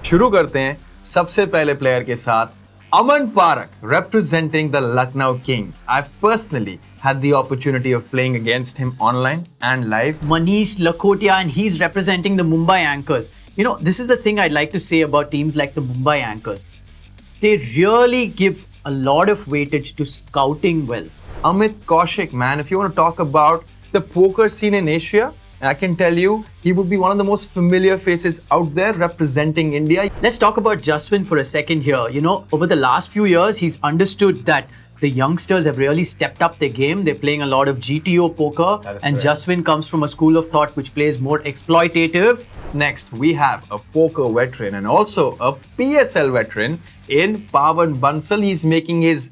शुरू करते हैं सबसे पहले प्लेयर के साथ, Aman Parak, representing the Lucknow Kings. I've personally had the opportunity of playing against him online and live. Manish Lakhotia, and he's representing the Mumbai Anchors. You know, this is the thing I'd like to say about teams like the Mumbai Anchors. They really give a lot of weightage to scouting well. Amit Kaushik, man, if you want to talk about the poker scene in Asia, I can tell you, he would be one of the most familiar faces out there representing India. Let's talk about Jaswin for a second here. You know, over the last few years, he's understood that the youngsters have really stepped up their game. They're playing a lot of GTO poker. And Jaswin comes from a school of thought which plays more exploitative. Next, we have a poker veteran and also a PSL veteran in Pawan Bansal. He's making his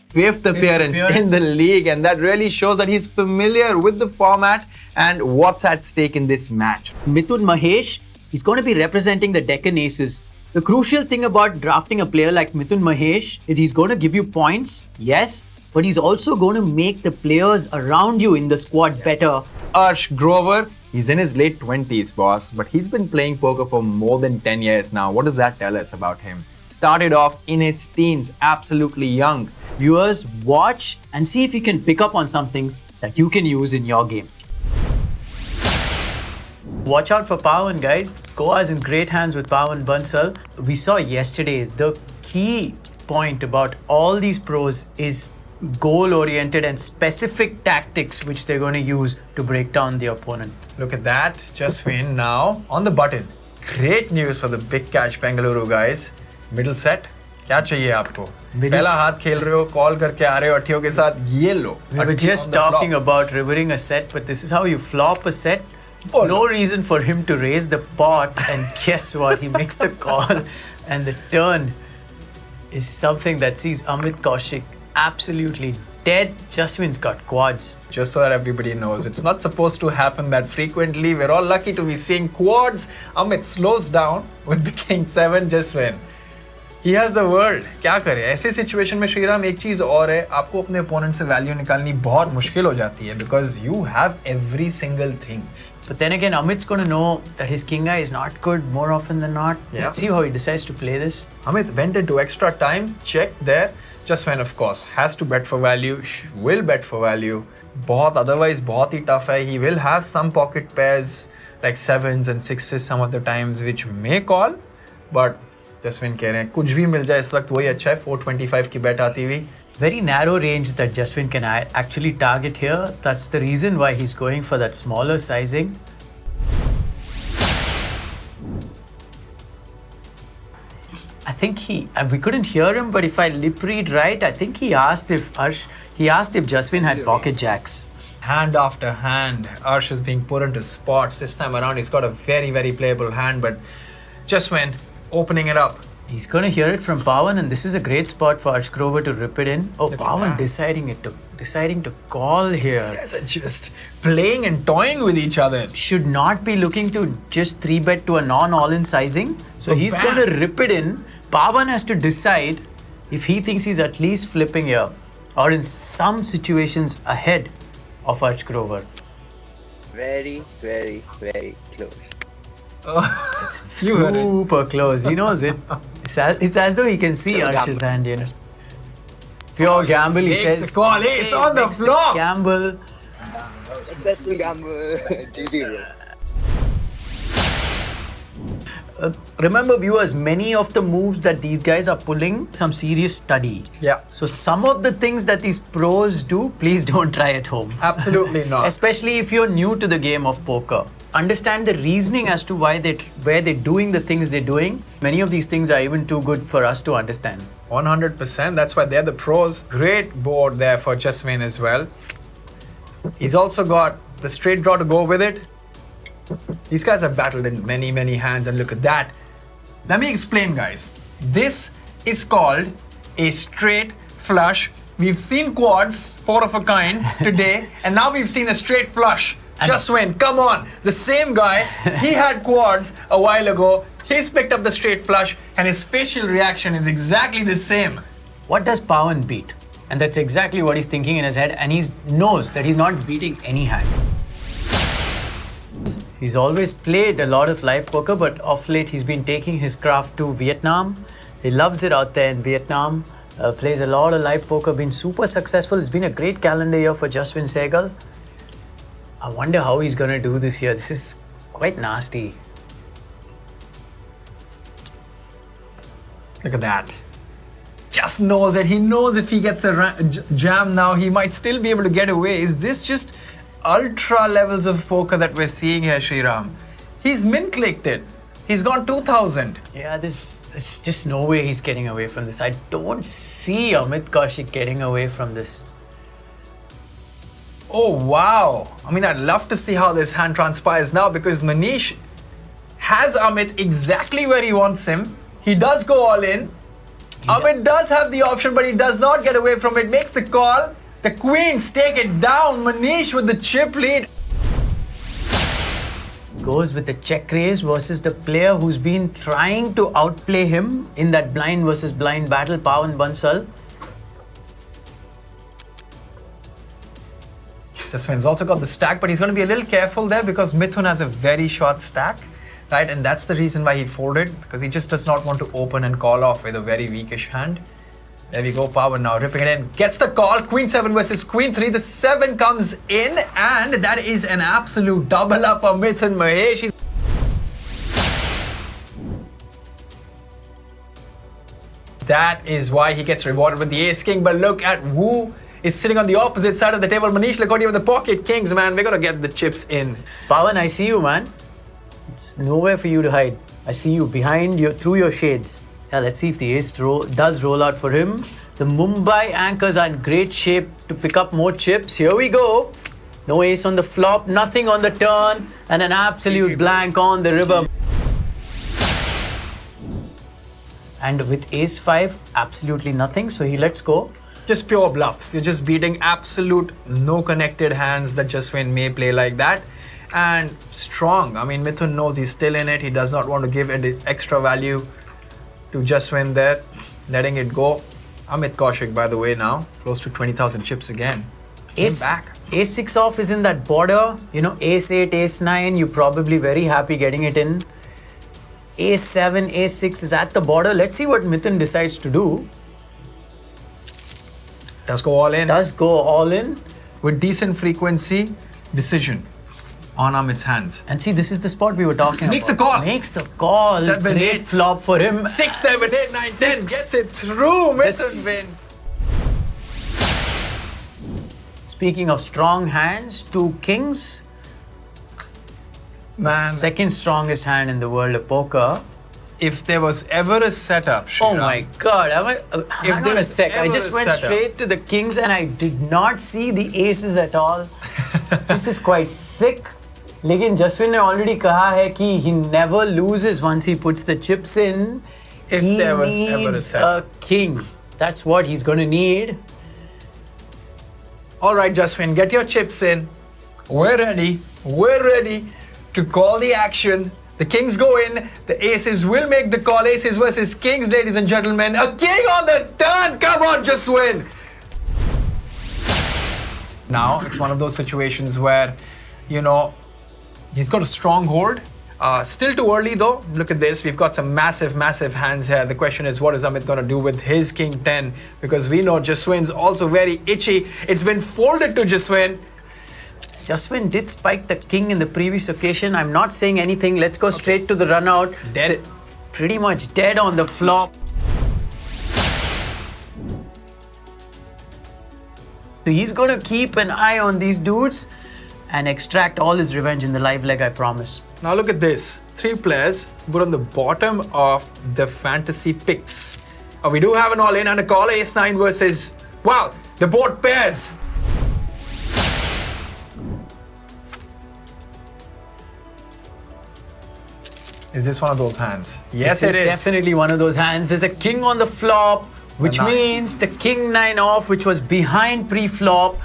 fifth appearance in the league, and that really shows that he's familiar with the format and what's at stake in this match. Mithun Mahesh, he's going to be representing the Deccan Aces. The crucial thing about drafting a player like Mithun Mahesh is he's going to give you points, yes, but he's also going to make the players around you in the squad better. Arsh Grover, he's in his late 20s, boss, but he's been playing poker for more than 10 years now. What does that tell us about him? Started off in his teens, absolutely young. Viewers, watch and see if you can pick up on some things that you can use in your game. Watch out for Pawan, guys. Goa's in great hands with Pawan Bansal. We saw yesterday the key point about all these pros is goal-oriented and specific tactics which they're going to use to break down the opponent. Look at that, Jaswin now on the button. Great news for the Big Cash Bengaluru guys. Middle set, क्या चाहिए आपको? पहला हाथ खेल रहे हो, call करके आ रहे हो अट्ठियों के साथ, ये लो. We were just talking about rivering a set, but this is how you flop a set. No reason for him to raise the pot, and guess what? He makes the call, and the turn is something that sees Amit Kaushik absolutely dead. Jaswin's got quads. Just so that everybody knows, it's not supposed to happen that frequently. We're all lucky to be seeing quads. Amit slows down with the King 7 Jaswin. He has the world. क्या करे? ऐसे situation में श्रीराम एक चीज और है, आपको अपने ओपोनेंट से वैल्यू निकालनी बहुत मुश्किल हो जाती है because you have every single thing. But then again, Amit's going to know that his king eye is not good more often than not. Yeah. Let's see how he decides to play this. Amit went into extra time, checked there. Jaswin, of course, has to bet for value, will bet for value. Otherwise, बहुत ही tough है. He will have some pocket pairs like 7s and 6s some of the times which may call, but Jaswin कह रहे हैं कुछ भी मिल जाए इस वक्त वही अच्छा है. 425 की bet आती हुई. Very narrow range that Jaswin can actually target here. That's the reason why he's going for that smaller sizing. I think we couldn't hear him, but if I lip read right, I think he asked if Jaswin had pocket jacks. Hand after hand, Arsh is being put into spots. This time around, he's got a very, very playable hand, but Jaswin opening it up. He's going to hear it from Pawan, and this is a great spot for Arsh Grover to rip it in. Oh, Pawan deciding to call here. These guys are just playing and toying with each other. Should not be looking to just 3-bet to a non-all-in sizing. So he's going to rip it in. Pawan has to decide if he thinks he's at least flipping here or in some situations ahead of Arsh Grover. Very, very, very close. Oh, it's super close. He knows it. It's as though he can see Arsh's hand, you know. Pure gamble, he says. The call. Hey, it's on the floor. Gamble. Successful gamble. GG, bro. Remember, viewers, many of the moves that these guys are pulling, some serious study. Yeah. So some of the things that these pros do, please don't try at home. Absolutely not. Especially if you're new to the game of poker. Understand the reasoning as to where they're doing the things they're doing. Many of these things are even too good for us to understand. 100%. That's why they're the pros. Great board there for Jaswin as well. He's also got the straight draw to go with it. These guys have battled in many, many hands, and look at that. Let me explain, guys. This is called a straight flush. We've seen quads, 4 of a kind today, and now we've seen a straight flush. Jaswin, come on. The same guy, he had quads a while ago. He's picked up the straight flush, and his facial reaction is exactly the same. What does Pawan beat? And that's exactly what he's thinking in his head, and he knows that he's not beating any hand. He's always played a lot of live poker, but of late he's been taking his craft to Vietnam. He loves it out there in Vietnam. Plays a lot of live poker, been super successful. It's been a great calendar year for Jaswin Sehgal. I wonder how he's going to do this year. This is quite nasty. Look at that. Just knows it. He knows if he gets a jam now, he might still be able to get away. Is this just ultra levels of poker that we're seeing here, Sriram? He's min-clicked it. He's gone 2,000. Yeah, there's just no way he's getting away from this. I don't see Amit Kaushik getting away from this. Oh, wow. I mean, I'd love to see how this hand transpires now because Manish has Amit exactly where he wants him. He does go all in. Amit does have the option, but he does not get away from it. Makes the call. The queens take it down. Manish with the chip lead. Goes with the check raise versus the player who's been trying to outplay him in that blind versus blind battle, Pawan Bansal. Jaswin's also got the stack, but he's going to be a little careful there because Mithun has a very short stack, right? And that's the reason why he folded, because he just does not want to open and call off with a very weakish hand. There we go, Pawan now ripping it in. Gets the call, Queen 7 versus Queen 3. The 7 comes in, and that is an absolute double up for Mithun Mahesh. That is why he gets rewarded with the Ace King, but look at Wu is sitting on the opposite side of the table. Manish Lakoti with the pocket kings, man. We're going to get the chips in. Pawan, I see you, man. There's nowhere for you to hide. I see you behind you, through your shades. Yeah, let's see if the ace does roll out for him. The Mumbai anchors are in great shape to pick up more chips. Here we go. No ace on the flop, nothing on the turn, and an absolute blank on the river. And with ace 5, absolutely nothing, so he lets go. Just pure bluffs. You're just beating absolute no connected hands that Jaswin may play like that. And strong. I mean, Mithun knows he's still in it. He does not want to give it extra value to Jaswin there. Letting it go. Amit Kaushik, by the way, now. Close to 20,000 chips again. Back. Ace 6 off is in that border. You know, ace 8, ace 9, you're probably very happy getting it in. Ace 7, ace 6 is at the border. Let's see what Mithun decides to do. Does go all in. Does go all in. With decent frequency, decision on Amit's hands. And see, this is the spot we were talking Makes about. the call. Makes the call. 7, Great 8. flop for him. 6, 7, 8, 9, 10. Gets it through. Mithun wins. Speaking of strong hands, 2 kings. Man, Second strongest hand in the world of poker. if there was ever a setup, Oh Sriram, my God. Hang on a there's sec. I ever just a went setup. straight to the kings and I did not see the aces at all. This is quite sick. लेकिन जसविन ने already कहा है कि he never loses once he puts the chips in. If He there was ever a needs setup. a king. That's what he's going to need. All right, Jaswin, get your chips in. We're ready. We're ready to call the action. The kings go in. The aces will make the call. Aces versus kings, ladies and gentlemen. A king on the turn. Come on, Jaswin. Now, it's one of those situations where, you know, he's got a strong hold. Still too early though. Look at this. We've got some massive, massive hands here. The question is, what is Amit going to do with his king 10? Because we know Jaswin's also very itchy. It's been folded to Jaswin. Jaswin did spike the king in the previous occasion. I'm not saying anything. Let's go straight to the run out. Dead. Pretty much dead on the flop. So he's going to keep an eye on these dudes and extract all his revenge in the live leg, I promise. Now look at this. 3 players were on the bottom of the fantasy picks. We do have an all-in and a call. Ace 9 versus... Wow, the board pairs. Is this one of those hands? Yes, This it is. Definitely one of those hands. There's a king on the flop, which A 9. means the king 9 off, which was behind pre-flop.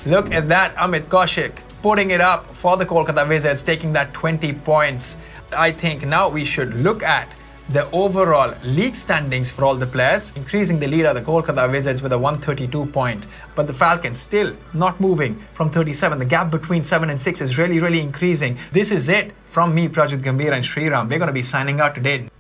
Look at that, Amit Kaushik putting it up for the Kolkata Wizards, taking that 20 points. I think now we should look at the overall league standings for all the players. Increasing the lead are the Kolkata Wizards with a 132 point. But the Falcons still not moving from 37. The gap between 7 and 6 is really increasing. This is it from me, Prajit Gambhir and Sriram. We're going to be signing out today.